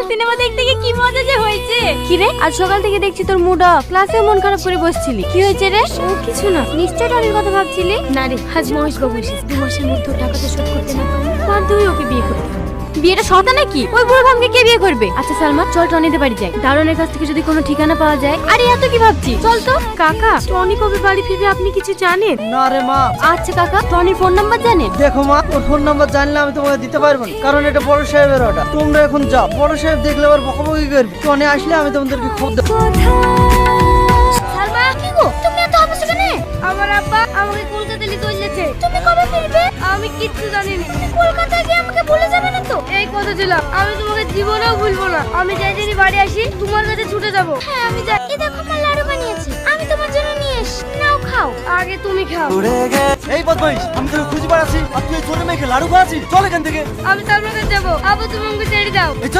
Cinema দেখতে গিয়ে কি মজা যে হয়েছে। কি রে, আজ সকাল থেকে দেখছি তোর মুড অফ, ক্লাসে মন খারাপ করে বসছিলি, কি হয়েছে রে? ও কিছু না, নিশ্চয় টনির কথা ভাবছিলি। না রে, আজ মহেশ বাবু এসেছে, 2 মাসের মধ্যে টাকাটা শোধ করতে না পারলে বাধ্য হয়ে ওকে বিয়ে করতে হবে। বিয়েটা শর্তা নাকি? ওই বুড়ো ভামকে কে বিয়ে করবে? আচ্ছা সালমা, চল টনিদের বাড়ি যাই। দারোয়ানের কাছ থেকে যদি কোনো ঠিকানা পাওয়া যায়। আরে এত কি ভাবছি, চল তো। কাকা, টনি কবে বাড়ি ফিরবে আপনি কিছু জানেন? না রে মা। আচ্ছা কাকা, টনির ফোন নাম্বার জানেন? দেখো মা, ওর ফোন নাম্বার জানলে আমি তোমাকে দিতে পারবো না, কারণ এটা বড় সাহেবের অর্ডার। তোমরা এখন যাও, বড় সাহেব দেখলে আবার বকাবকি করবে। টনি আসলে আমি তোমাদেরকে খবর দেবো। সালমা, কি গো তুমি এত হাসছো কেন? আমার আব্বা আমাকে কলকাতা নিয়ে চলেছে। তুমি কবে ফিরবে? আমি কিচ্ছু জানি না। তুমি কলকাতায় গিয়ে আমাকে ভুলে যাবে না তো? এই কথা ছিল, আমি তোমাকে জীবনেও ভুলবো না। আমি যাই যদি বাড়ি আসি তোমার কাছে ছুটে যাব। হ্যাঁ আমি যাই। এই দেখো মা, লাড়ু বানিয়েছি, আমি তোমার জন্য নিয়ে এসেছি, নাও খাও। আগে তুমি খাও। এই বদমাইশ, আমি তোকে খুঁজে বেড়াচ্ছি আর তুই ছোট মেয়েকে লাড়ু খাওয়াচ্ছিস। চল এখান থেকে। আমি সালমাকে দেবো, আব্বু তুমি আমাকে ছেড়ে দাও। এই চল।